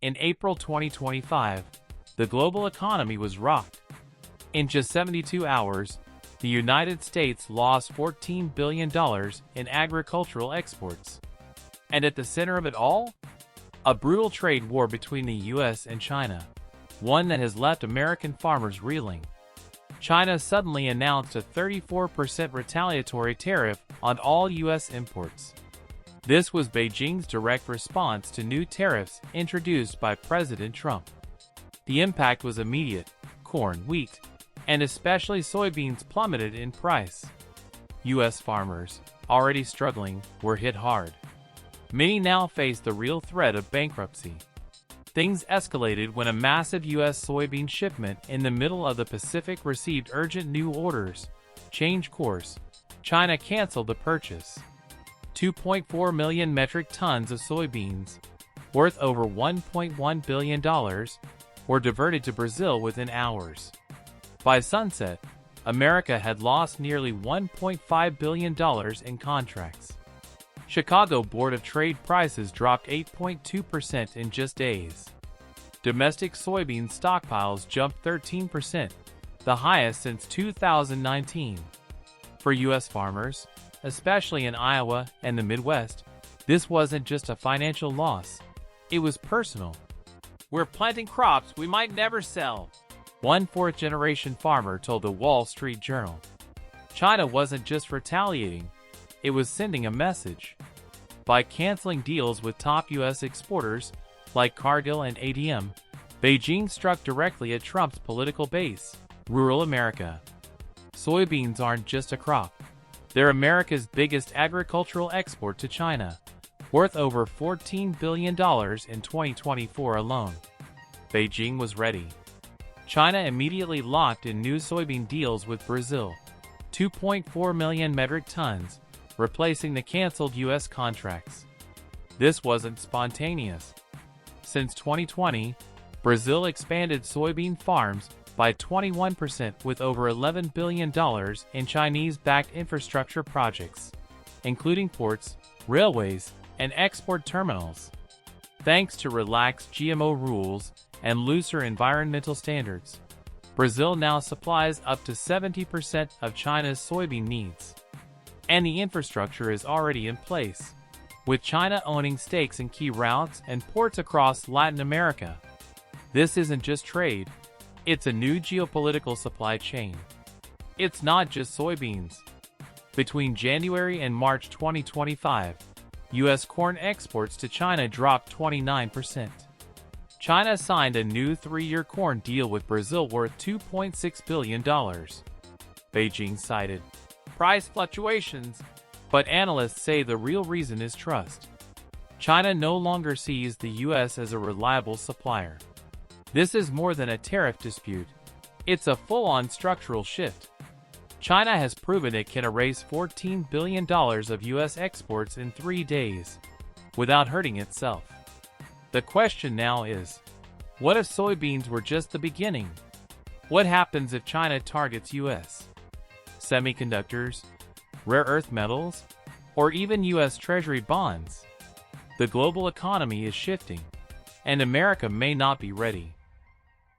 In April 2025, the global economy was rocked. In just 72 hours, the United States lost $14 billion in agricultural exports. And at the center of it all? A brutal trade war between the US and China, one that has left American farmers reeling. China suddenly announced a 34% retaliatory tariff on all US imports. This was Beijing's direct response to new tariffs introduced by President Trump. The impact was immediate. Corn, wheat, and especially soybeans plummeted in price. US farmers, already struggling, were hit hard. Many now face the real threat of bankruptcy. Things escalated when a massive US soybean shipment in the middle of the Pacific received urgent new orders. Change course. China canceled the purchase. 2.4 million metric tons of soybeans, worth over $1.1 billion, were diverted to Brazil within hours. By sunset, America had lost nearly $1.5 billion in contracts. Chicago Board of Trade prices dropped 8.2% in just days. Domestic soybean stockpiles jumped 13%, the highest since 2019. For U.S. farmers, especially in Iowa and the Midwest, this wasn't just a financial loss. It was personal. "We're planting crops we might never sell," one fourth-generation farmer told the Wall Street Journal. China wasn't just retaliating, it was sending a message. By canceling deals with top U.S. exporters, like Cargill and ADM, Beijing struck directly at Trump's political base, rural America. Soybeans aren't just a crop. They're America's biggest agricultural export to China, worth over $14 billion in 2024 alone. Beijing was ready. China immediately locked in new soybean deals with Brazil, 2.4 million metric tons, replacing the canceled U.S. contracts. This wasn't spontaneous. Since 2020, Brazil expanded soybean farms by 21% with over $11 billion in Chinese-backed infrastructure projects, including ports, railways, and export terminals. Thanks to relaxed GMO rules and looser environmental standards, Brazil now supplies up to 70% of China's soybean needs. And the infrastructure is already in place, with China owning stakes in key routes and ports across Latin America. This isn't just trade, it's a new geopolitical supply chain. It's not just soybeans. Between January and March 2025, U.S. corn exports to China dropped 29%. China signed a new 3-year corn deal with Brazil worth $2.6 billion. Beijing cited price fluctuations, but analysts say the real reason is trust. China no longer sees the U.S. as a reliable supplier. This is more than a tariff dispute. It's a full-on structural shift. China has proven it can erase $14 billion of U.S. exports in 3 days, without hurting itself. The question now is, what if soybeans were just the beginning? What happens if China targets U.S. semiconductors, rare earth metals, or even U.S. Treasury bonds? The global economy is shifting, and America may not be ready.